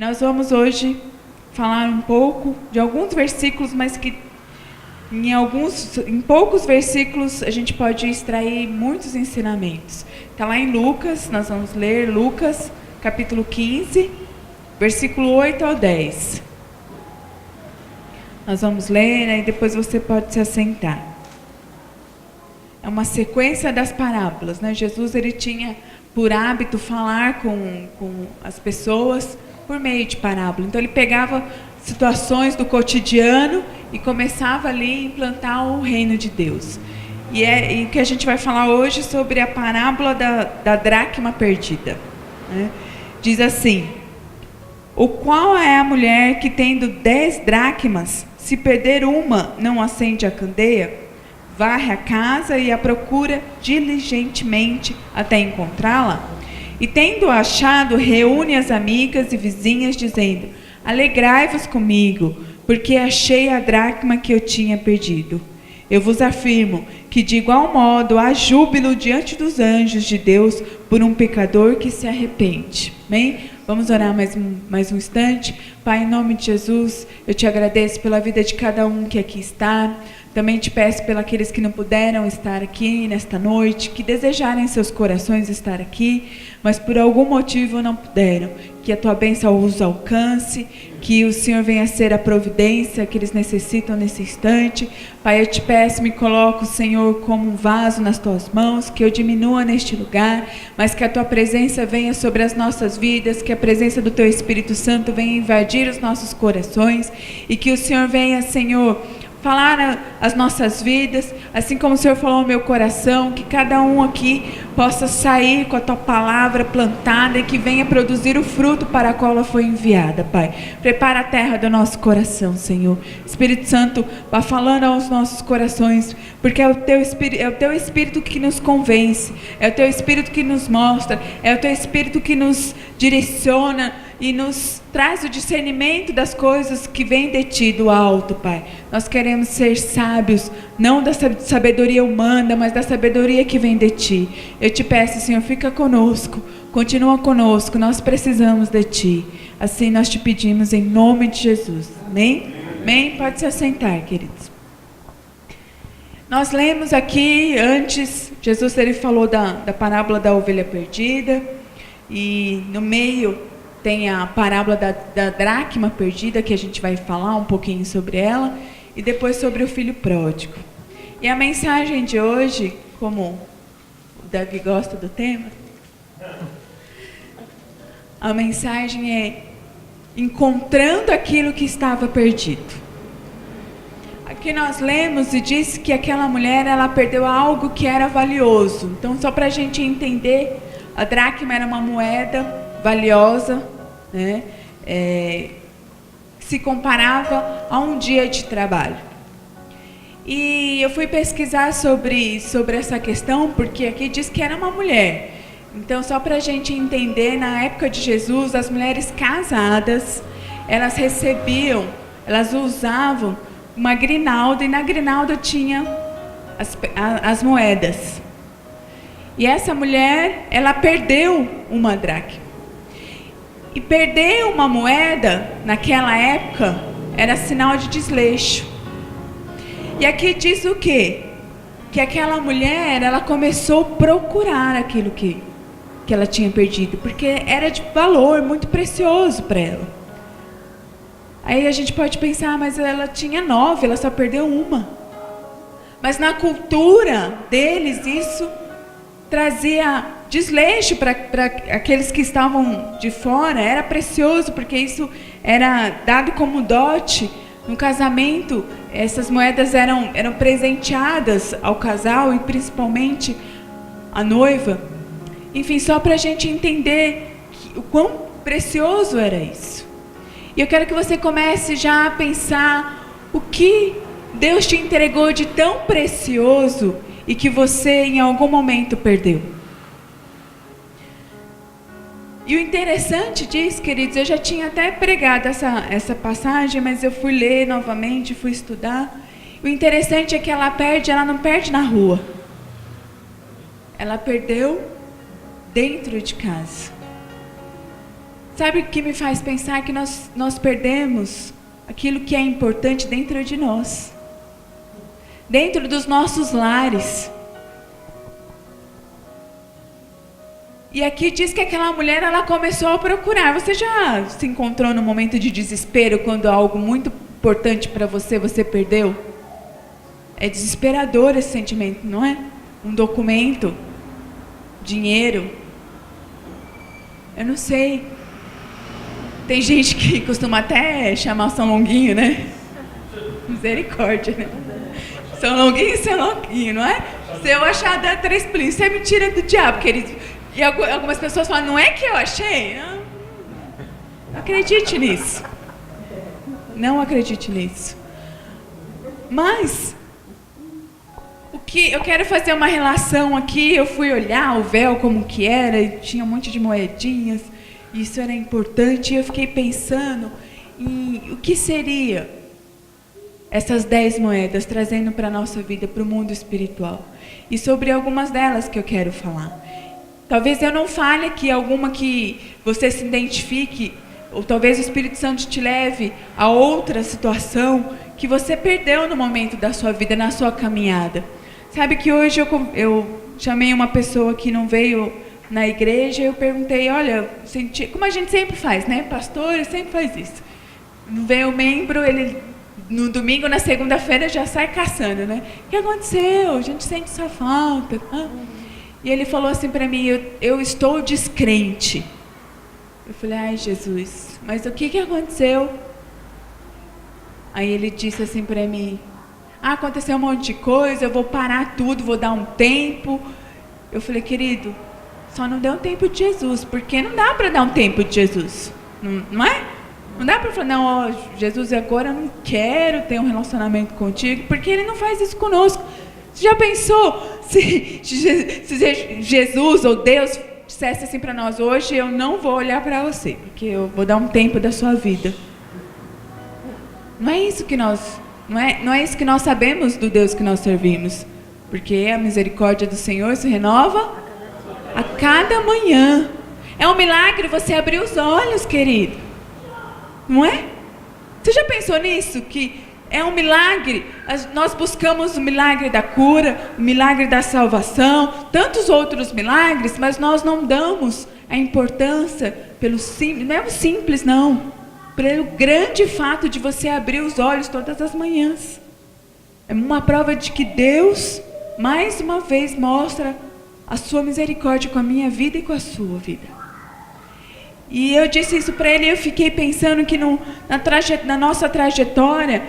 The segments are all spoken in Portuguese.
Nós vamos hoje falar um pouco de alguns versículos, mas que em poucos versículos a gente pode extrair muitos ensinamentos. Está lá em Lucas, nós vamos ler Lucas, capítulo 15, versículo 8 ao 10. Nós vamos ler, e depois você pode se assentar. É uma sequência das parábolas, né? Jesus ele tinha por hábito falar com as pessoas por meio de parábola. Então ele pegava situações do cotidiano e começava ali a implantar o reino de Deus. E o que a gente vai falar hoje sobre a parábola da dracma perdida, né? Diz assim: o qual é a mulher que tendo 10 dracmas, se perder uma, não acende a candeia? Varre a casa e a procura diligentemente até encontrá-la? E tendo achado, reúne as amigas e vizinhas, dizendo: alegrai-vos comigo, porque achei a dracma que eu tinha perdido. Eu vos afirmo que de igual modo há júbilo diante dos anjos de Deus por um pecador que se arrepende. Amém? Vamos orar mais um instante. Pai, em nome de Jesus, eu te agradeço pela vida de cada um que aqui está. Também te peço pelos aqueles que não puderam estar aqui nesta noite, que desejarem em seus corações estar aqui, mas por algum motivo não puderam. Que a tua bênção os alcance, que o Senhor venha ser a providência que eles necessitam nesse instante. Pai, eu te peço, me coloco, Senhor, como um vaso nas tuas mãos, que eu diminua neste lugar, mas que a tua presença venha sobre as nossas vidas, que a presença do teu Espírito Santo venha invadir os nossos corações e que o Senhor venha, Senhor, falar as nossas vidas, assim como o Senhor falou no meu coração, que cada um aqui possa sair com a tua palavra plantada e que venha produzir o fruto para o qual ela foi enviada, Pai. Prepara a terra do nosso coração, Senhor. Espírito Santo, vá falando aos nossos corações, porque é o teu Espírito que nos convence, é o teu Espírito que nos mostra, é o teu Espírito que nos direciona e nos traz o discernimento das coisas que vem de ti do alto, Pai. Nós queremos ser sábios, não da sabedoria humana, mas da sabedoria que vem de ti. Eu te peço, Senhor, fica conosco, continua conosco, nós precisamos de ti. Assim nós te pedimos em nome de Jesus. Amém? Amém? Pode se assentar, queridos. Nós lemos aqui antes, Jesus ele falou da parábola da ovelha perdida, e no meio tem a parábola da dracma perdida, que a gente vai falar um pouquinho sobre ela, e depois sobre o filho pródigo. E a mensagem de hoje, como o Davi gosta do tema, a mensagem é encontrando aquilo que estava perdido. Aqui nós lemos e diz que aquela mulher, ela perdeu algo que era valioso. Então, só para a gente entender, a dracma era uma moeda valiosa, né? Se comparava a um dia de trabalho. E eu fui pesquisar sobre essa questão, porque aqui diz que era uma mulher. Então, só para a gente entender, na época de Jesus, as mulheres casadas, elas usavam uma grinalda, e na grinalda tinha as moedas. E essa mulher, ela perdeu uma dracma. E perder uma moeda, naquela época, era sinal de desleixo. E aqui diz o quê? Que aquela mulher, ela começou a procurar aquilo que ela tinha perdido, porque era de valor muito precioso para ela. Aí a gente pode pensar, mas ela tinha 9, ela só perdeu uma. Mas na cultura deles, isso trazia desleixo para aqueles que estavam de fora, era precioso, porque isso era dado como dote. No casamento, essas moedas eram presenteadas ao casal e principalmente à noiva. Enfim, só para a gente entender o quão precioso era isso. E eu quero que você comece já a pensar o que Deus te entregou de tão precioso e que você em algum momento perdeu. E o interessante disso, queridos, eu já tinha até pregado essa passagem, mas eu fui ler novamente, fui estudar. O interessante é que ela não perde na rua. Ela perdeu dentro de casa. sabe o que me faz pensar? Que nós perdemos aquilo que é importante dentro de nós, dentro dos nossos lares. E aqui diz que aquela mulher, ela começou a procurar. Você já se encontrou num momento de desespero quando algo muito importante para você, você perdeu? É desesperador esse sentimento, não é? Um documento, dinheiro. Eu não sei. Tem gente que costuma até chamar o São Longuinho, né? Misericórdia, né? São Longuinho, não é? Se eu achar, dá 3 pulinhos. Isso é mentira do diabo, queridos. E algumas pessoas falam, não é que eu achei? Não acredite nisso. Não acredite nisso. Mas, o que eu quero fazer uma relação aqui, eu fui olhar o véu como que era, e tinha um monte de moedinhas, e isso era importante, e eu fiquei pensando em o que seria essas 10 moedas, trazendo para a nossa vida, para o mundo espiritual. E sobre algumas delas que eu quero falar. Talvez eu não fale aqui alguma que você se identifique, ou talvez o Espírito Santo te leve a outra situação que você perdeu no momento da sua vida, na sua caminhada. Sabe que hoje eu chamei uma pessoa que não veio na igreja e eu perguntei, olha, como a gente sempre faz, né? Pastor sempre faz isso. Não veio o membro, ele no domingo, na segunda-feira já sai caçando, né? O que aconteceu? A gente sente sua falta, tá? E ele falou assim para mim, eu estou descrente. Eu falei, ai Jesus, mas o que aconteceu? Aí ele disse assim para mim, aconteceu um monte de coisa, eu vou parar tudo, vou dar um tempo. Eu falei, querido, só não deu um tempo de Jesus, porque não dá para dar um tempo de Jesus, não é? Não dá para falar, não, ó, Jesus, agora eu não quero ter um relacionamento contigo, porque Ele não faz isso conosco. Você já pensou se Jesus ou Deus dissesse assim para nós, hoje eu não vou olhar para você, porque eu vou dar um tempo da sua vida. Não é isso que não é isso que nós sabemos do Deus que nós servimos, porque a misericórdia do Senhor se renova a cada manhã. É um milagre você abrir os olhos, querido. Não é? Você já pensou nisso? Que é um milagre. Nós buscamos o milagre da cura, o milagre da salvação, tantos outros milagres, mas nós não damos a importância pelo simples, não é o simples não, pelo grande fato de você abrir os olhos todas as manhãs. É uma prova de que Deus, mais uma vez, mostra a sua misericórdia com a minha vida e com a sua vida. E eu disse isso para ele e eu fiquei pensando que na nossa trajetória,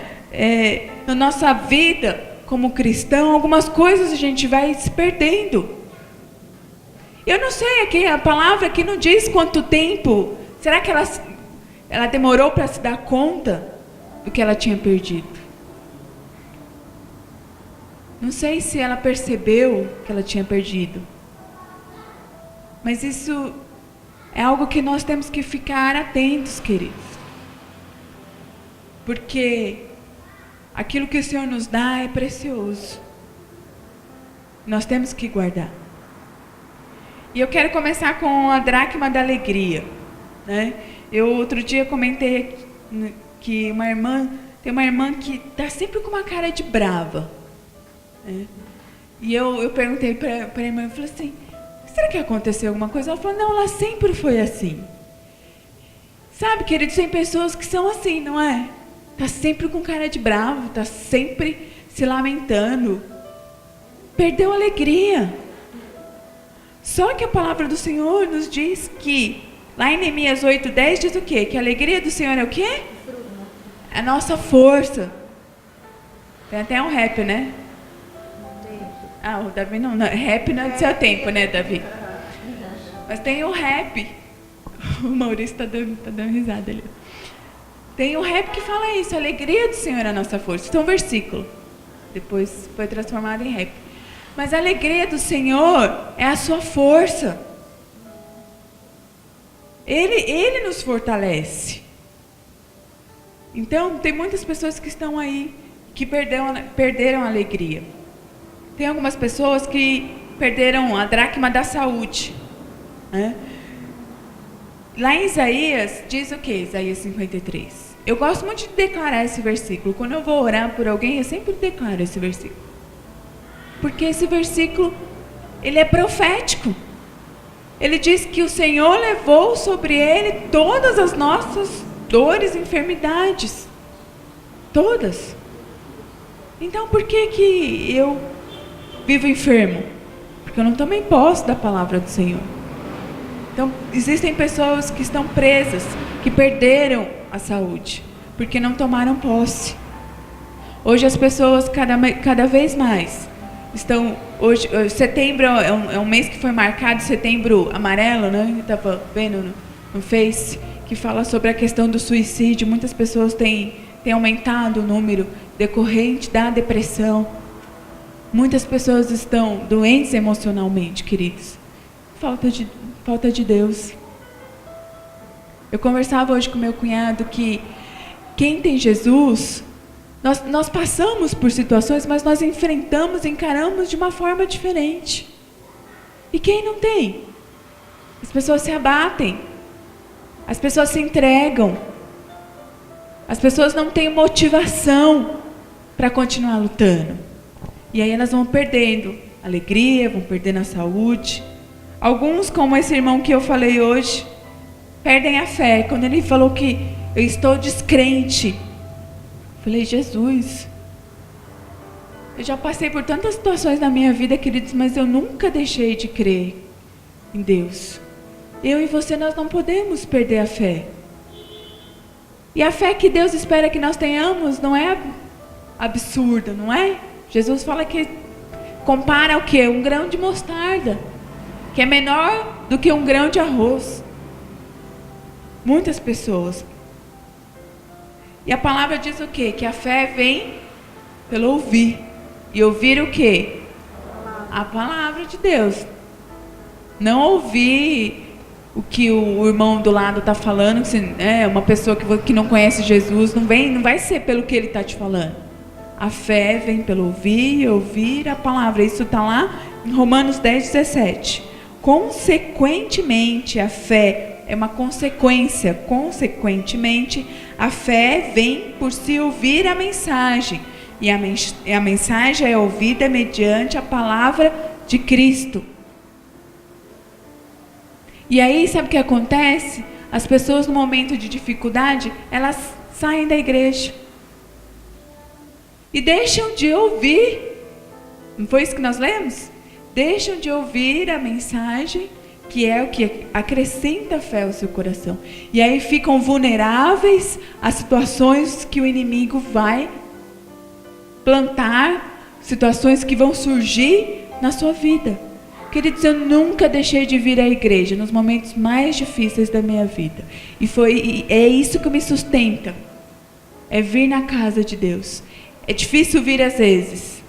na nossa vida como cristão, algumas coisas a gente vai se perdendo. Eu não sei, aqui, a palavra aqui não diz quanto tempo. Será que ela demorou para se dar conta do que ela tinha perdido? Não sei se ela percebeu que ela tinha perdido. Mas isso é algo que nós temos que ficar atentos, queridos. Porque aquilo que o Senhor nos dá é precioso. Nós temos que guardar. E eu quero começar com a dracma da alegria, né? Eu outro dia comentei que tem uma irmã que está sempre com uma cara de brava, né? E eu perguntei para a irmã, eu falei assim, será que aconteceu alguma coisa? Ela falou, não, ela sempre foi assim. Sabe, queridos, tem pessoas que são assim, não é? Está sempre com cara de bravo, está sempre se lamentando. Perdeu a alegria. Só que a palavra do Senhor nos diz que, lá em Neemias 8:10 diz o quê? Que a alegria do Senhor é o quê? A nossa força. Tem até um rap, né? Ah, o Davi não, rap não é do seu tempo, né, Davi? Mas tem o rap. O Maurício está dando risada ali. Tem o rap que fala isso, a alegria do Senhor é a nossa força. Isso é um versículo. Depois foi transformado em rap. Mas a alegria do Senhor é a sua força. Ele nos fortalece. Então, tem muitas pessoas que estão aí, que perderam a alegria. Tem algumas pessoas que perderam a dracma da saúde, né? Lá em Isaías, diz o que? Isaías 53. Eu gosto muito de declarar esse versículo. Quando eu vou orar por alguém, eu sempre declaro esse versículo. Porque esse versículo, ele é profético. Ele diz que o Senhor levou sobre ele todas as nossas dores e enfermidades. Todas. Então, por que eu vivo enfermo? Porque eu não tomei posse da palavra do Senhor. Então, existem pessoas que estão presas, que perderam a saúde, porque não tomaram posse. Hoje as pessoas cada vez mais estão... Hoje, setembro é um mês que foi marcado, setembro amarelo, né? Eu estava vendo no Face, que fala sobre a questão do suicídio. Muitas pessoas têm aumentado o número decorrente da depressão. Muitas pessoas estão doentes emocionalmente, queridos. Falta de Deus. Eu conversava hoje com meu cunhado que quem tem Jesus, nós passamos por situações, mas nós encaramos de uma forma diferente. E quem não tem? As pessoas se abatem. As pessoas se entregam. As pessoas não têm motivação para continuar lutando. E aí elas vão perdendo a alegria, vão perdendo a saúde. Alguns, como esse irmão que eu falei hoje, perdem a fé. Quando ele falou que eu estou descrente, eu falei, Jesus, eu já passei por tantas situações na minha vida, queridos, mas eu nunca deixei de crer em Deus. Eu e você, nós não podemos perder a fé. E a fé que Deus espera que nós tenhamos não é absurda, não é? Jesus fala que compara o quê? Um grão de mostarda, que é menor do que um grão de arroz. Muitas pessoas. E a palavra diz o quê? Que a fé vem pelo ouvir. E ouvir o quê? A palavra de Deus. Não ouvir o que o irmão do lado está falando. Uma pessoa que não conhece Jesus, não vai ser pelo que ele está te falando. A fé vem pelo ouvir a palavra. Isso está lá em Romanos 10:17. Consequentemente, a fé é uma consequência. Consequentemente, a fé vem por se ouvir a mensagem. E a mensagem é ouvida mediante a palavra de Cristo. E aí, sabe o que acontece? As pessoas, no momento de dificuldade, elas saem da igreja. E deixam de ouvir. Não foi isso que nós lemos? Deixam de ouvir a mensagem, que é o que acrescenta fé ao seu coração. E aí ficam vulneráveis a situações que o inimigo vai plantar, situações que vão surgir na sua vida. Queridos, eu nunca deixei de vir à igreja nos momentos mais difíceis da minha vida. É isso que me sustenta. É vir na casa de Deus. É difícil vir às vezes.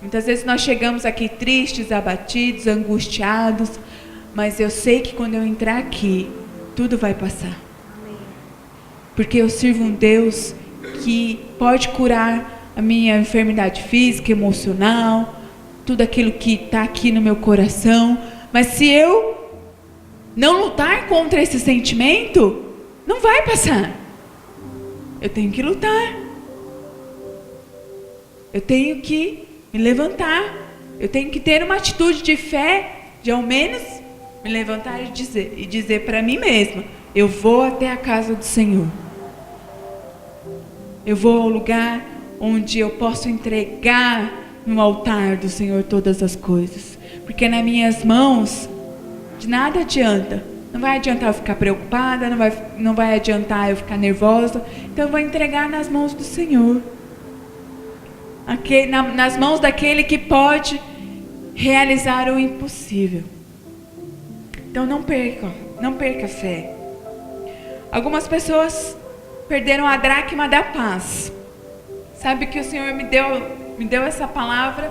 Muitas vezes nós chegamos aqui tristes, abatidos, angustiados. Mas eu sei que quando eu entrar aqui, tudo vai passar. Porque eu sirvo um Deus que pode curar a minha enfermidade física, emocional, tudo aquilo que está aqui no meu coração. Mas se eu não lutar contra esse sentimento, não vai passar. Eu tenho que lutar. Eu tenho que me levantar. Eu tenho que ter uma atitude de fé, de ao menos me levantar e dizer para mim mesma, eu vou até a casa do Senhor. Eu vou ao lugar onde eu posso entregar no altar do Senhor todas as coisas. Porque nas minhas mãos, de nada adianta. Não vai adiantar eu ficar preocupada, não vai adiantar eu ficar nervosa. Então eu vou entregar nas mãos do Senhor. Nas mãos daquele que pode realizar o impossível. Então não perca a fé. Algumas pessoas perderam a dracma da paz. Sabe que o Senhor me deu essa palavra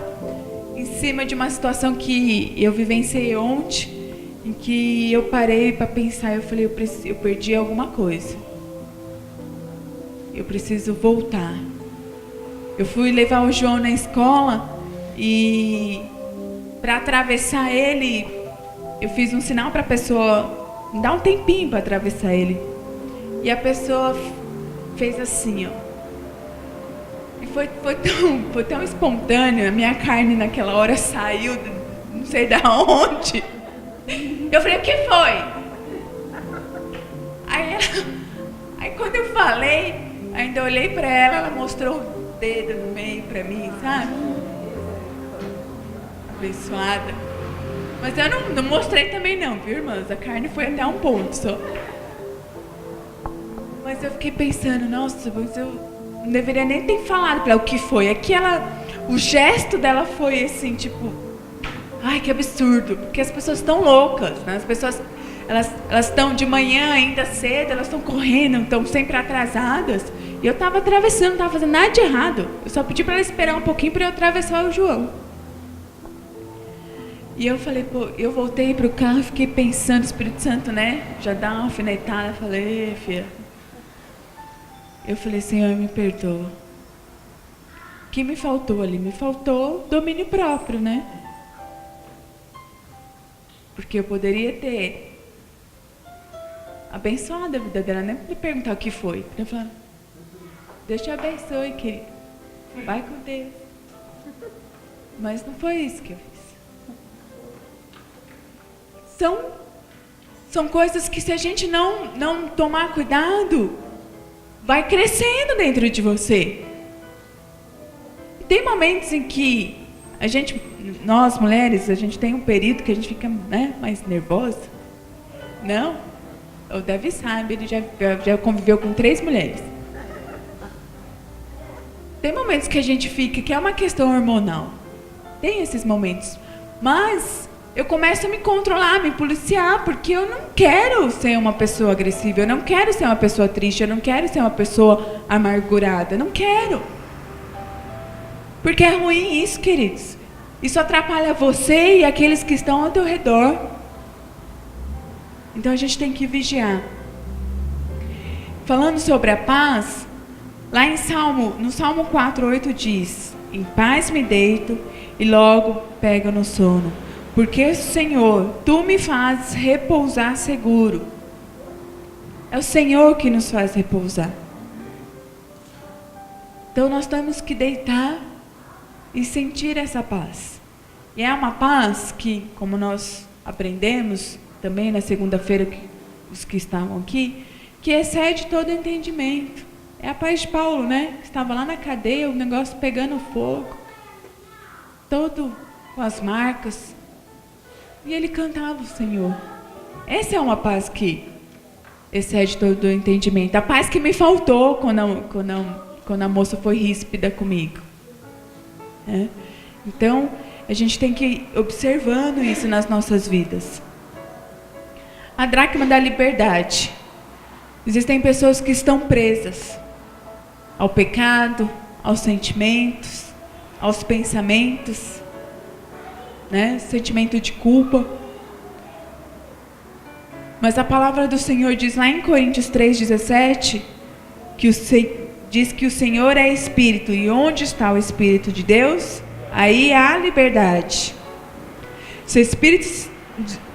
em cima de uma situação que eu vivenciei ontem, em que eu parei para pensar, eu falei, eu perdi alguma coisa. Eu preciso voltar. Eu fui levar o João na escola e para atravessar ele, eu fiz um sinal para a pessoa Me dá um tempinho para atravessar ele. E a pessoa fez assim, ó. E foi tão espontâneo. A minha carne naquela hora saiu, não sei da onde. Eu falei, o que foi? Aí quando eu falei, ainda olhei para ela, ela mostrou o dedo no meio para mim, sabe? Abençoada. Mas eu não mostrei também não, viu, irmãs? A carne foi até um ponto só. Mas eu fiquei pensando, nossa, mas eu não deveria nem ter falado para ela o que foi. É que o gesto dela foi assim, tipo, ai, que absurdo, porque as pessoas estão loucas, né? As pessoas, elas estão de manhã ainda cedo, elas estão correndo, estão sempre atrasadas. E eu estava atravessando, não estava fazendo nada de errado. Eu só pedi para ela esperar um pouquinho para eu atravessar o João. E eu falei, pô, eu voltei pro carro e fiquei pensando, o Espírito Santo, né? Já dá uma alfinetada, falei, filha. Eu falei, Senhor, me perdoa. O que me faltou ali? Me faltou domínio próprio, né? Porque eu poderia ter abençoado a vida dela, nem me perguntar o que foi. Eu falei, Deus te abençoe, querido. Vai com Deus. Mas não foi isso que eu fiz. São coisas que, se a gente não tomar cuidado, vai crescendo dentro de você. Tem momentos em que nós mulheres, a gente tem um período que a gente fica, né, mais nervosa. Não? O Davi sabe, ele já conviveu com 3 mulheres. Tem momentos que a gente fica, que é uma questão hormonal. Tem esses momentos. Mas eu começo a me controlar, a me policiar, porque eu não quero ser uma pessoa agressiva, eu não quero ser uma pessoa triste, eu não quero ser uma pessoa amargurada, não quero. Porque é ruim isso, queridos. Isso atrapalha você e aqueles que estão ao teu redor. Então a gente tem que vigiar. Falando sobre a paz, lá no Salmo 4:8 diz: em paz me deito e logo pego no sono. Porque, Senhor, Tu me fazes repousar seguro. É o Senhor que nos faz repousar. Então nós temos que deitar e sentir essa paz. E é uma paz que, como nós aprendemos também na segunda-feira, os que estavam aqui, que excede todo entendimento. É a paz de Paulo, né? Estava lá na cadeia, o negócio pegando fogo. Todo com as marcas. E ele cantava o Senhor. Essa é uma paz que excede todo o entendimento. A paz que me faltou quando a moça foi ríspida comigo. Então, a gente tem que ir observando isso nas nossas vidas. A dracma da liberdade. Existem pessoas que estão presas ao pecado, aos sentimentos, aos pensamentos, né? Sentimento de culpa. Mas a palavra do Senhor diz lá em Coríntios 3:17 diz que o Senhor é Espírito, e onde está o Espírito de Deus, aí há liberdade. Se o Espírito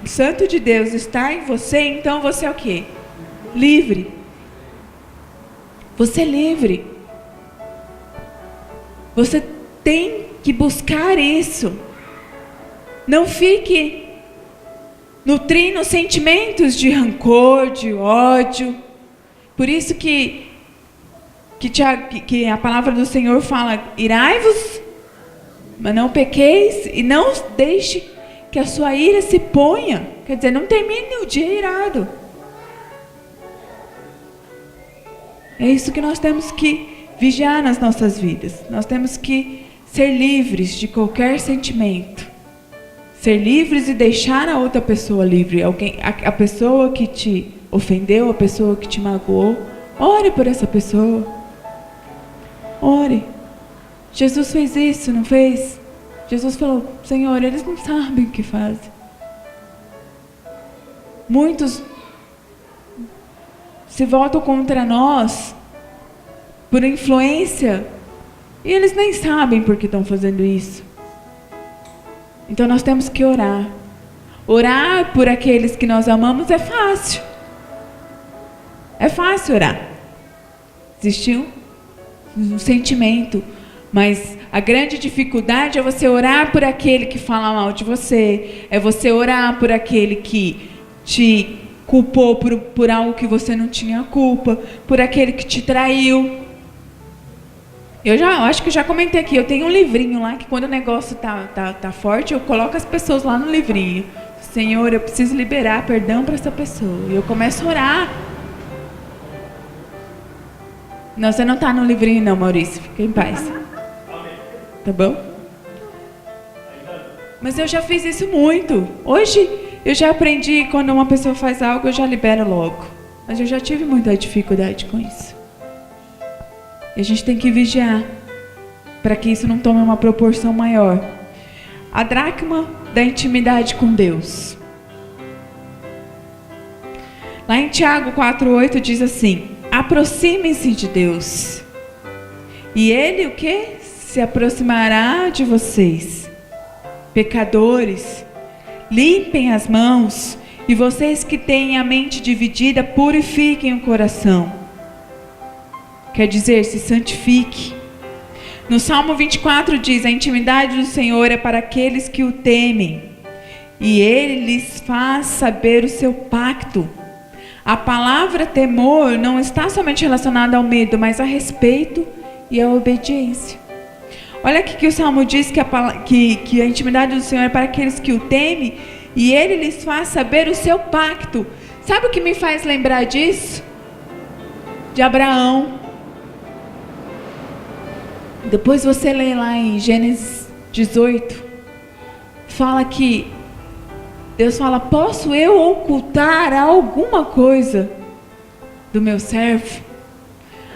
Santo de Deus está em você, então você é o quê? Livre. Você é livre. Você tem que buscar isso. Não fique nutrindo sentimentos de rancor, de ódio. Por isso que a palavra do Senhor fala: irai-vos, mas não pequeis, e não deixe que a sua ira se ponha. Quer dizer, não termine o dia irado. É isso que nós temos que vigiar nas nossas vidas. Nós temos que ser livres de qualquer sentimento. Ser livres e deixar a outra pessoa livre. A pessoa que te ofendeu, a pessoa que te magoou, ore por essa pessoa. Ore. Jesus fez isso, não fez? Jesus falou: Senhor, eles não sabem o que fazem. Muitos se voltam contra nós por influência e eles nem sabem por que estão fazendo isso. Então nós temos que orar. Orar por aqueles que nós amamos é fácil. É fácil orar. Existe um sentimento, mas a grande dificuldade é você orar por aquele que fala mal de você, é você orar por aquele que te culpou por algo que você não tinha culpa, por aquele que te traiu. Eu acho que eu já comentei aqui, eu tenho um livrinho lá que quando o negócio tá forte, eu coloco as pessoas lá no livrinho. Senhor, eu preciso liberar perdão para essa pessoa. E eu começo a orar. Não, você não está no livrinho não, Maurício. Fica em paz. Tá bom? Mas eu já fiz isso muito. Hoje eu já aprendi, quando uma pessoa faz algo, eu já libero logo. Mas eu já tive muita dificuldade com isso. E a gente tem que vigiar para que isso não tome uma proporção maior. A dracma da intimidade com Deus. Lá em Tiago 4:8 diz assim: aproximem-se de Deus, e Ele o quê? Se aproximará de vocês. Pecadores, limpem as mãos, e vocês que têm a mente dividida, purifiquem o coração. Quer dizer, se santifique. No Salmo 24 diz: a intimidade do Senhor é para aqueles que o temem, e Ele lhes faz saber o seu pacto. A palavra temor não está somente relacionada ao medo, mas a respeito e à obediência. Olha aqui que o Salmo diz que a intimidade do Senhor é para aqueles que o temem, e Ele lhes faz saber o seu pacto. Sabe o que me faz lembrar disso? De Abraão. Depois você lê lá em Gênesis 18, fala que Deus fala: posso eu ocultar alguma coisa do meu servo?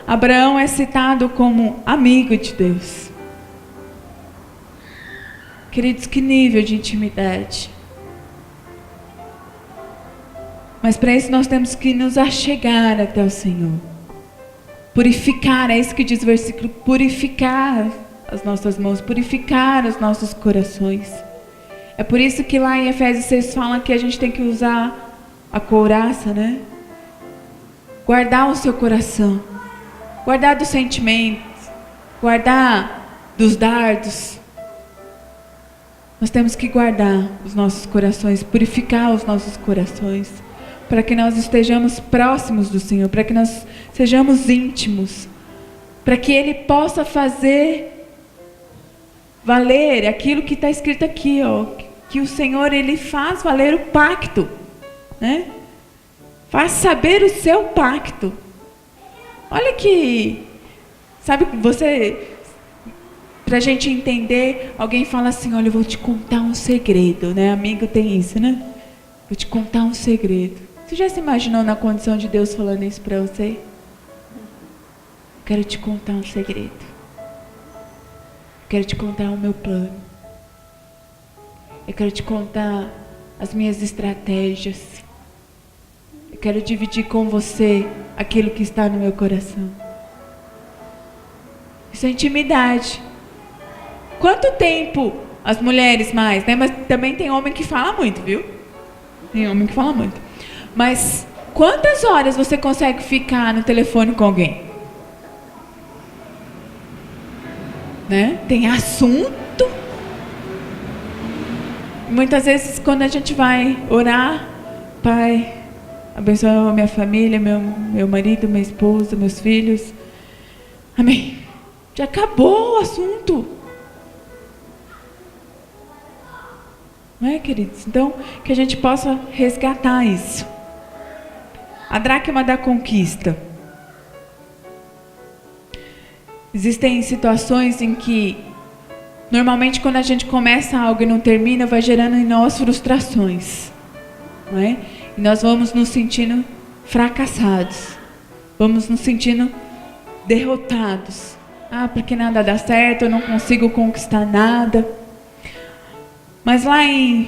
Abraão é citado como amigo de Deus. Queridos, que nível de intimidade. Mas para isso nós temos que nos achegar até o Senhor. Purificar, é isso que diz o versículo: purificar as nossas mãos, purificar os nossos corações. É por isso que lá em Efésios 6 fala que a gente tem que usar a couraça, né? Guardar o seu coração, guardar dos sentimentos, guardar dos dardos. Nós temos que guardar os nossos corações, purificar os nossos corações, para que nós estejamos próximos do Senhor, para que nós sejamos íntimos, para que Ele possa fazer valer aquilo que está escrito aqui, ó, que o Senhor, Ele faz valer o pacto, né? Faz saber o seu pacto. Olha que, sabe, você, para a gente entender, alguém fala assim: olha, eu vou te contar um segredo, né? Amigo tem isso, né? Vou te contar um segredo. Você já se imaginou na condição de Deus falando isso para você? Quero te contar um segredo. Quero te contar o meu plano. Eu quero te contar as minhas estratégias. Eu quero dividir com você aquilo que está no meu coração. Isso é intimidade. Quanto tempo as mulheres mais, né? Mas também tem homem que fala muito, viu? Tem homem que fala muito. Mas quantas horas você consegue ficar no telefone com alguém? Né? Tem assunto. Muitas vezes quando a gente vai orar: Pai, abençoa a minha família, meu marido, minha esposa, meus filhos. Amém. Já acabou o assunto. Não é, queridos? Então, que a gente possa resgatar isso. A dracma da conquista. Existem situações em que, normalmente, quando a gente começa algo e não termina, vai gerando em nós frustrações. Não é? E nós vamos nos sentindo fracassados. Vamos nos sentindo derrotados. Ah, porque nada dá certo, eu não consigo conquistar nada. Mas lá em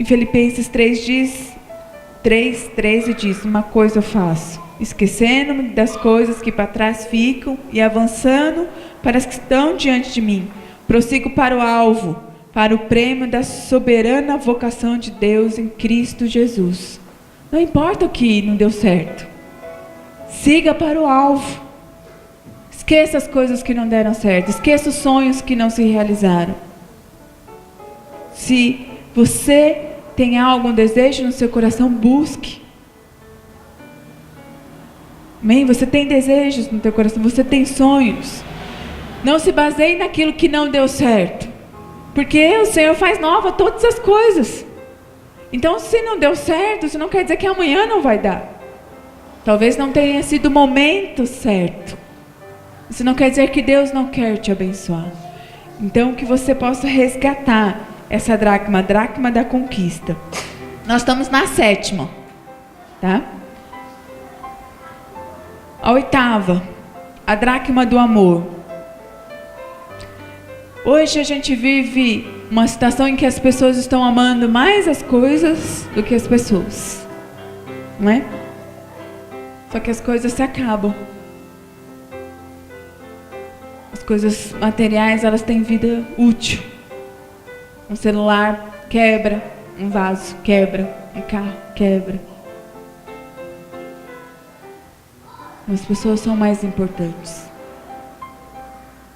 Filipenses 3:13 diz: uma coisa eu faço, esquecendo-me das coisas que para trás ficam e avançando para as que estão diante de mim. Prossigo para o alvo, para o prêmio da soberana vocação de Deus em Cristo Jesus. Não importa o que não deu certo. Siga para o alvo. Esqueça as coisas que não deram certo. Esqueça os sonhos que não se realizaram. Se você tem algum desejo no seu coração, busque. Amém? Você tem desejos no teu coração, você tem sonhos. Não se baseie naquilo que não deu certo. Porque o Senhor faz nova todas as coisas. Então, se não deu certo, isso não quer dizer que amanhã não vai dar. Talvez não tenha sido o momento certo. Isso não quer dizer que Deus não quer te abençoar. Então, que você possa resgatar essa dracma, a dracma da conquista. Nós estamos na 7ª, tá? A 8ª, a dracma do amor. Hoje a gente vive uma situação em que as pessoas estão amando mais as coisas do que as pessoas, não é? Só que as coisas se acabam. As coisas materiais, elas têm vida útil. Um celular quebra, um vaso quebra, um carro quebra. As pessoas são mais importantes.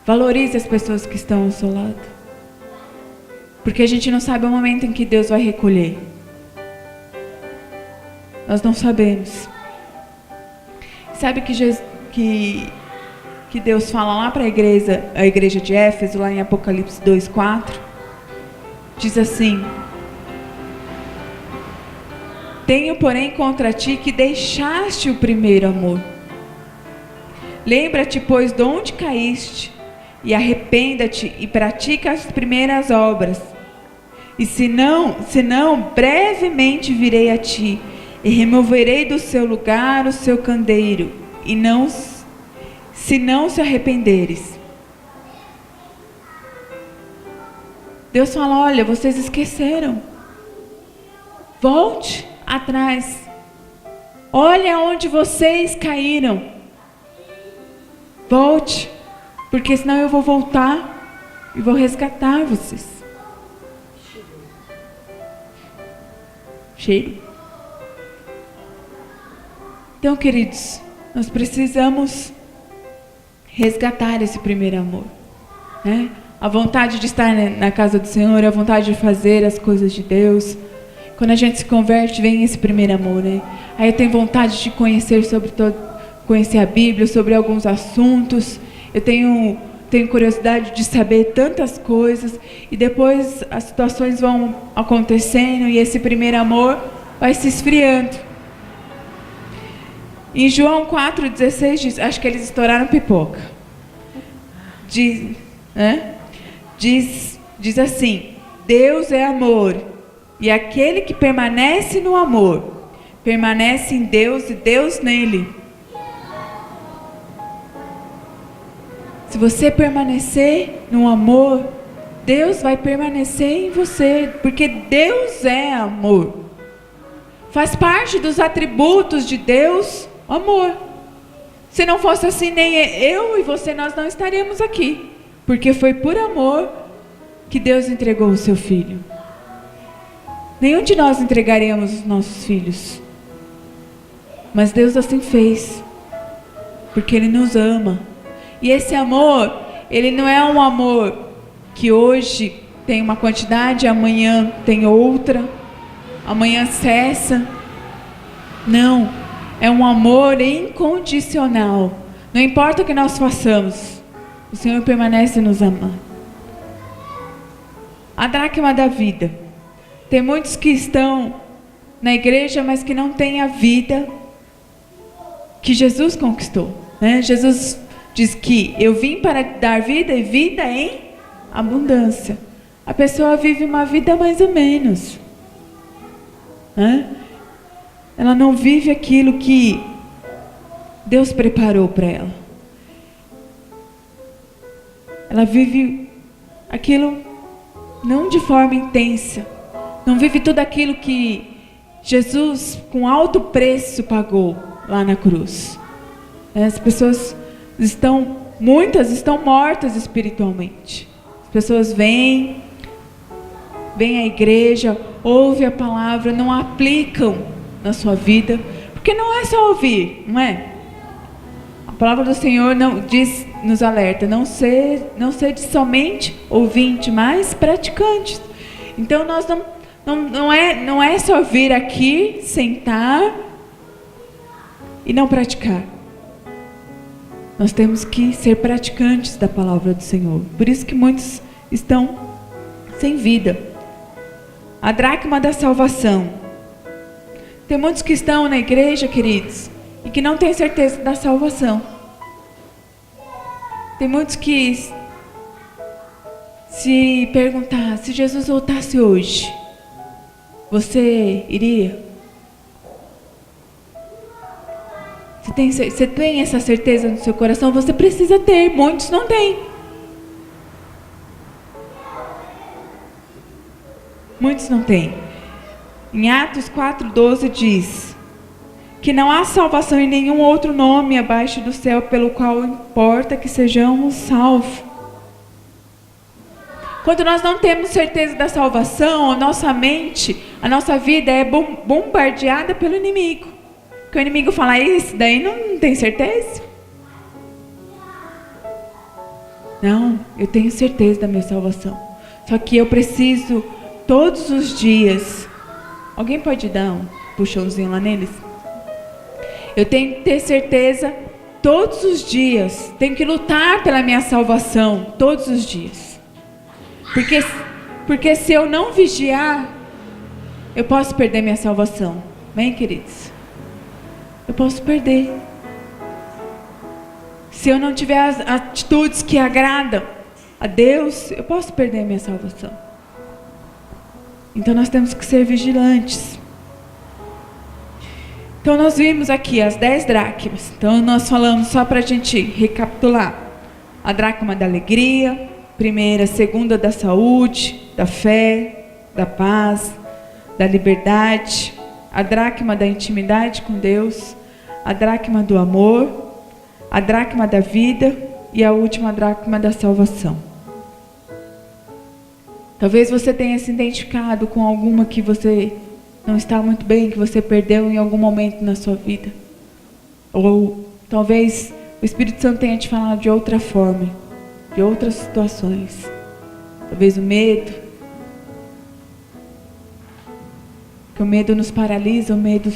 Valorize as pessoas que estão ao seu lado. Porque a gente não sabe o momento em que Deus vai recolher. Nós não sabemos. Sabe que Deus fala lá para a igreja de Éfeso, lá em Apocalipse 2:4, diz assim: tenho, porém, contra ti que deixaste o primeiro amor. Lembra-te, pois, de onde caíste, e arrependa-te e pratica as primeiras obras. E se não, brevemente virei a ti, e removerei do seu lugar o seu candeeiro, e não, se não se arrependeres. Deus fala: olha, vocês esqueceram. Volte atrás. Olha onde vocês caíram. Volte, porque senão eu vou voltar e vou resgatar vocês. Cheiro. Então, queridos, nós precisamos resgatar esse primeiro amor, né? A vontade de estar na casa do Senhor, a vontade de fazer as coisas de Deus. Quando a gente se converte, vem esse primeiro amor, né? Aí eu tenho vontade de conhecer conhecer a Bíblia, sobre alguns assuntos. Eu tenho curiosidade de saber tantas coisas. E depois as situações vão acontecendo e esse primeiro amor vai se esfriando. Em João 4,16 diz, acho que eles estouraram pipoca. Diz assim: Deus é amor, e aquele que permanece no amor, permanece em Deus e Deus nele. Se você permanecer no amor, Deus vai permanecer em você, porque Deus é amor. Faz parte dos atributos de Deus, amor. Se não fosse assim, nem eu e você, nós não estaríamos aqui. Porque foi por amor que Deus entregou o seu Filho. Nenhum de nós entregaríamos os nossos filhos. Mas Deus assim fez, porque Ele nos ama. E esse amor, ele não é um amor que hoje tem uma quantidade, amanhã tem outra, amanhã cessa. Não, é um amor incondicional. Não importa o que nós façamos, o Senhor permanece nos amando. A dracma da vida. Tem muitos que estão na igreja, mas que não têm a vida que Jesus conquistou, né? Jesus diz que eu vim para dar vida e vida em abundância. A pessoa vive uma vida mais ou menos, né? Ela não vive aquilo que Deus preparou para ela. Ela vive aquilo não de forma intensa. Não vive tudo aquilo que Jesus, com alto preço, pagou lá na cruz. As pessoas muitas estão mortas espiritualmente. As pessoas vêm, vêm à igreja, ouvem a palavra, não a aplicam na sua vida, porque não é só ouvir, não é? A palavra do Senhor nos alerta, não sede somente ouvinte, mas praticantes. Então nós não é só vir aqui, sentar e não praticar. Nós temos que ser praticantes da palavra do Senhor. Por isso que muitos estão sem vida. A dracma da salvação. Tem muitos que estão na igreja, queridos, e que não têm certeza da salvação. Tem muitos que se perguntar, se Jesus voltasse hoje, você iria? Você tem essa certeza no seu coração? Você precisa ter, muitos não têm. Muitos não têm. Em Atos 4:12 diz que não há salvação em nenhum outro nome abaixo do céu pelo qual importa que sejamos salvos. Quando nós não temos certeza da salvação, a nossa mente, a nossa vida é bombardeada pelo inimigo. Que o inimigo fala, isso daí não tem certeza? Não, eu tenho certeza da minha salvação. Só que eu preciso todos os dias. Alguém pode dar um puxãozinho lá neles? Eu tenho que ter certeza todos os dias. Tenho que lutar pela minha salvação todos os dias. Porque se eu não vigiar, eu posso perder minha salvação. Bem, queridos? Eu posso perder. Se eu não tiver as atitudes que agradam a Deus, eu posso perder minha salvação. Então nós temos que ser vigilantes. Então nós vimos aqui as 10 dracmas. Então nós falamos, só para a gente recapitular: a dracma da alegria, primeira, segunda da saúde, da fé, da paz, da liberdade, a dracma da intimidade com Deus, a dracma do amor, a dracma da vida e a última dracma da salvação. Talvez você tenha se identificado com alguma que você não está muito bem, que você perdeu em algum momento na sua vida. Ou talvez o Espírito Santo tenha te falado de outra forma, de outras situações. Talvez o medo. Porque o medo nos paralisa, o medo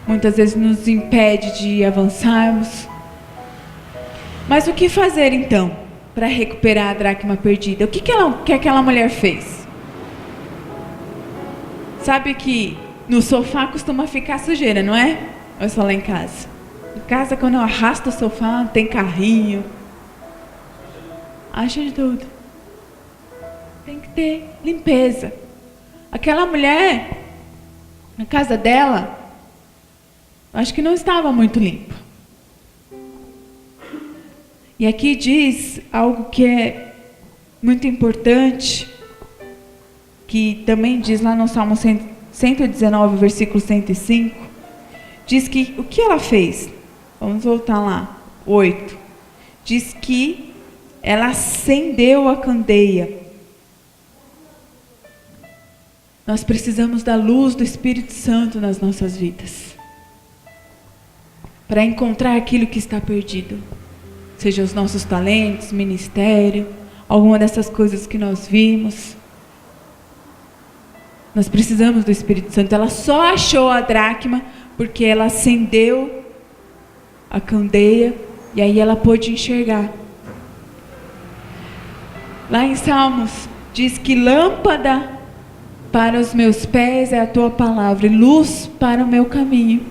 muitas vezes nos impede de avançarmos. Mas o que fazer então para recuperar a dracma perdida? O que aquela mulher fez? Sabe que no sofá costuma ficar sujeira, não é? Olha só lá em casa. Em casa, quando eu arrasto o sofá, tem carrinho. Acha de tudo. Tem que ter limpeza. Aquela mulher, na casa dela, acho que não estava muito limpa. E aqui diz algo que é muito importante, que também diz lá no Salmo 119, versículo 105, diz que o que ela fez? Vamos voltar lá, 8. Diz que ela acendeu a candeia. Nós precisamos da luz do Espírito Santo nas nossas vidas, para encontrar aquilo que está perdido. Seja os nossos talentos, ministério, alguma dessas coisas que nós vimos. Nós precisamos do Espírito Santo. Ela só achou a dracma porque ela acendeu a candeia e aí ela pôde enxergar. Lá em Salmos diz que lâmpada para os meus pés é a tua palavra e luz para o meu caminho.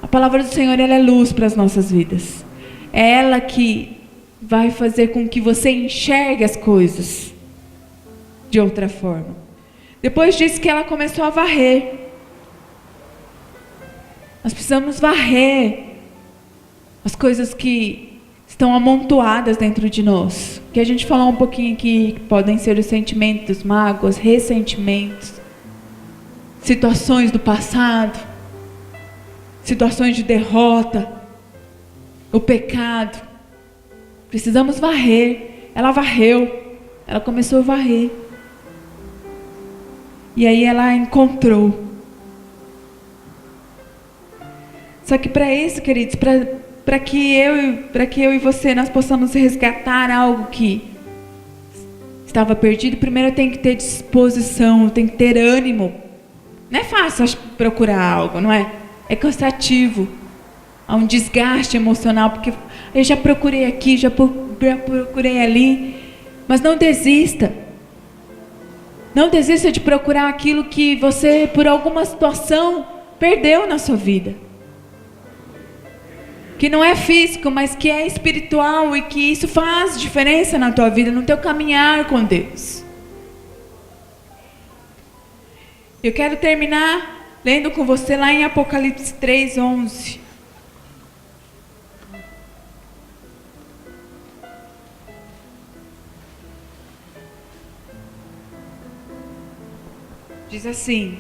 A palavra do Senhor, ela é luz para as nossas vidas. É ela que vai fazer com que você enxergue as coisas de outra forma. Depois diz que ela começou a varrer. Nós precisamos varrer as coisas que estão amontoadas dentro de nós. Que a gente falou um pouquinho aqui, que podem ser os sentimentos, mágoas, ressentimentos, situações do passado, situações de derrota, o pecado. Precisamos varrer. Ela varreu. Ela começou a varrer. E aí ela encontrou. Só que para isso, queridos, para que eu e você nós possamos resgatar algo que estava perdido, primeiro eu tenho que ter disposição, eu tenho que ter ânimo. Não é fácil procurar algo, não é? É cansativo. Há um desgaste emocional, porque eu já procurei aqui, já procurei ali. Mas não desista. Não desista de procurar aquilo que você, por alguma situação, perdeu na sua vida. Que não é físico, mas que é espiritual e que isso faz diferença na tua vida, no teu caminhar com Deus. Eu quero terminar lendo com você lá em Apocalipse 3:11. Diz assim,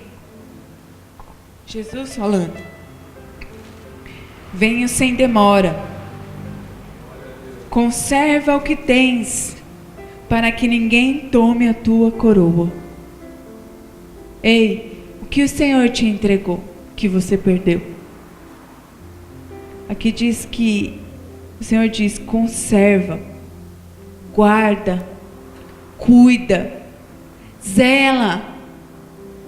Jesus falando: venho sem demora, conserva o que tens, para que ninguém tome a tua coroa. Ei, o que o Senhor te entregou, que você perdeu? Aqui diz que, o Senhor diz, conserva, guarda, cuida, zela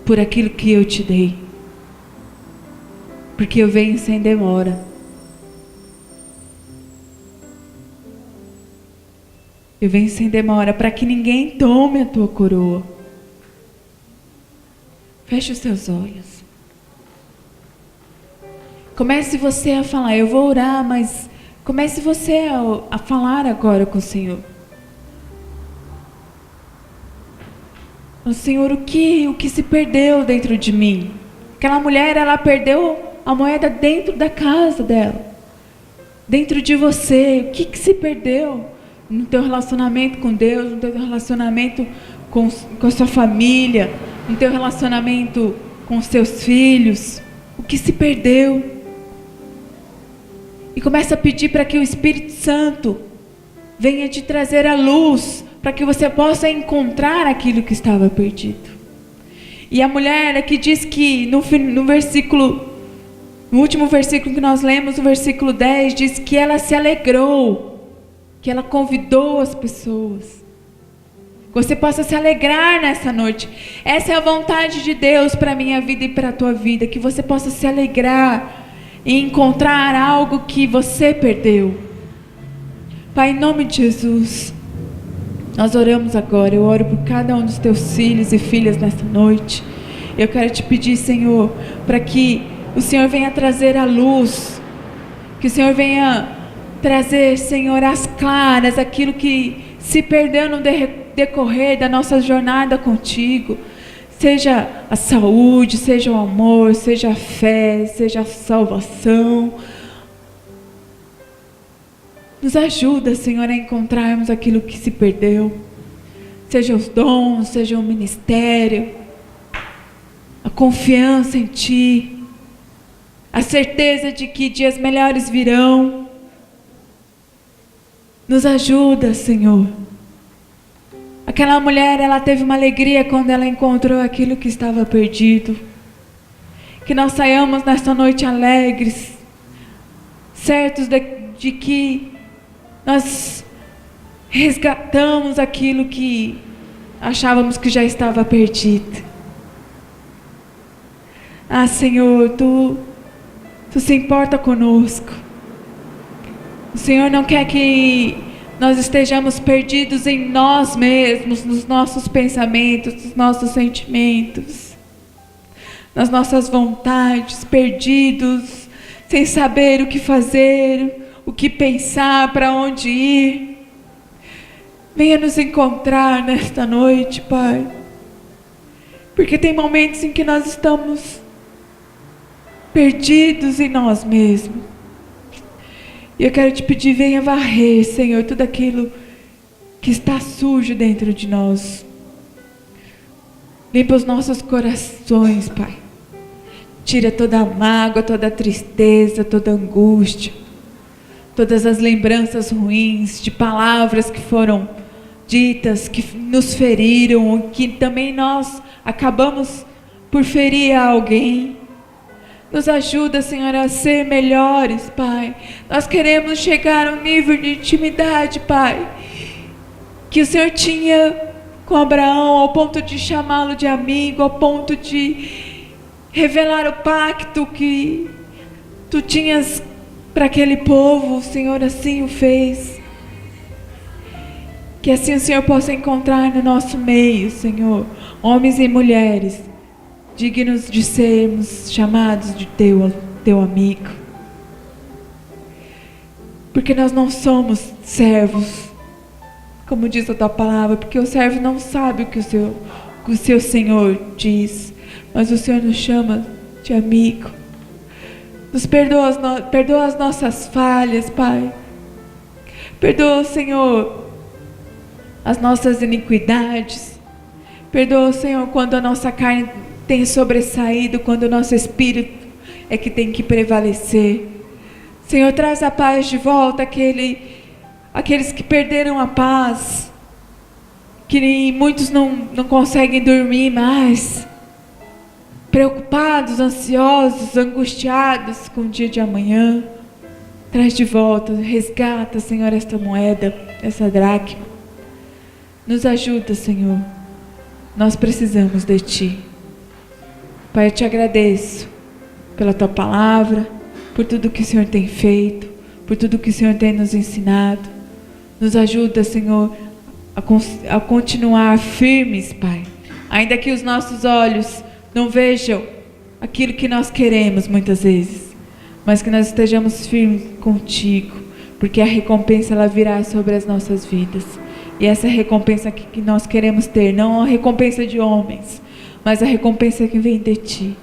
por aquilo que eu te dei, porque eu venho sem demora. Eu venho sem demora, para que ninguém tome a tua coroa. Feche os teus olhos. Comece você a falar. Eu vou orar, mas comece você a falar agora com o Senhor. O Senhor, o que se perdeu dentro de mim? Aquela mulher, ela perdeu a moeda dentro da casa dela. Dentro de você, o que se perdeu? No teu relacionamento com Deus, no teu relacionamento com a sua família, no teu relacionamento com os teus filhos, o que se perdeu? E começa a pedir para que o Espírito Santo venha te trazer a luz, para que você possa encontrar aquilo que estava perdido. E a mulher aqui diz que no último versículo que nós lemos, o versículo 10, diz que ela se alegrou, que ela convidou as pessoas. Que você possa se alegrar nessa noite. Essa é a vontade de Deus para a minha vida e para a tua vida. Que você possa se alegrar e encontrar algo que você perdeu. Pai, em nome de Jesus, nós oramos agora. Eu oro por cada um dos teus filhos e filhas nessa noite. Eu quero te pedir, Senhor, para que o Senhor venha trazer a luz. Que o Senhor venha trazer, Senhor, às claras aquilo que se perdeu no decorrer da nossa jornada contigo. Seja a saúde, seja o amor, seja a fé, seja a salvação. Nos ajuda, Senhor, a encontrarmos aquilo que se perdeu. Seja os dons, seja o ministério, a confiança em Ti, a certeza de que dias melhores virão. Nos ajuda, Senhor. Aquela mulher, ela teve uma alegria quando ela encontrou aquilo que estava perdido. Que nós saiamos nesta noite alegres, certos de que nós resgatamos aquilo que achávamos que já estava perdido. Ah, Senhor, Tu se importa conosco. O Senhor não quer que nós estejamos perdidos em nós mesmos, nos nossos pensamentos, nos nossos sentimentos, nas nossas vontades, perdidos, sem saber o que fazer, o que pensar, para onde ir. Venha nos encontrar nesta noite, Pai, porque tem momentos em que nós estamos perdidos em nós mesmos. E eu quero te pedir, venha varrer, Senhor, tudo aquilo que está sujo dentro de nós. Limpa os nossos corações, Pai. Tira toda a mágoa, toda a tristeza, toda a angústia, todas as lembranças ruins de palavras que foram ditas, que nos feriram, que também nós acabamos por ferir alguém. Nos ajuda, Senhor, a ser melhores, Pai. Nós queremos chegar ao nível de intimidade, Pai, que o Senhor tinha com Abraão, ao ponto de chamá-lo de amigo, ao ponto de revelar o pacto que Tu tinhas para aquele povo. O Senhor assim o fez. Que assim o Senhor possa encontrar no nosso meio, Senhor, homens e mulheres dignos de sermos chamados de teu amigo. Porque nós não somos servos, como diz a tua palavra, porque o servo não sabe o que o seu Senhor diz, mas o Senhor nos chama de amigo. Nos perdoa as nossas falhas, Pai. Perdoa, Senhor, as nossas iniquidades. Perdoa, Senhor, quando a nossa carne tem sobressaído, quando o nosso espírito é que tem que prevalecer. Senhor, traz a paz de volta aqueles que perderam a paz, que muitos não conseguem dormir mais, preocupados, ansiosos, angustiados com o dia de amanhã. Traz de volta, resgata, Senhor, esta moeda, essa dracma. Nos ajuda, Senhor. Nós precisamos de Ti. Pai, eu Te agradeço pela Tua palavra, por tudo que o Senhor tem feito, por tudo que o Senhor tem nos ensinado. Nos ajuda, Senhor, a continuar firmes, Pai. Ainda que os nossos olhos não vejam aquilo que nós queremos muitas vezes, mas que nós estejamos firmes contigo, porque a recompensa ela virá sobre as nossas vidas. E essa recompensa que nós queremos ter, não a recompensa de homens, mas a recompensa que vem de Ti.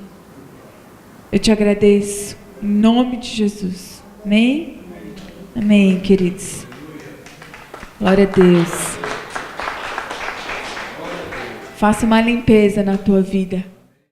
Eu Te agradeço, em nome de Jesus. Amém? Amém, queridos. Glória a Deus. Faça uma limpeza na tua vida.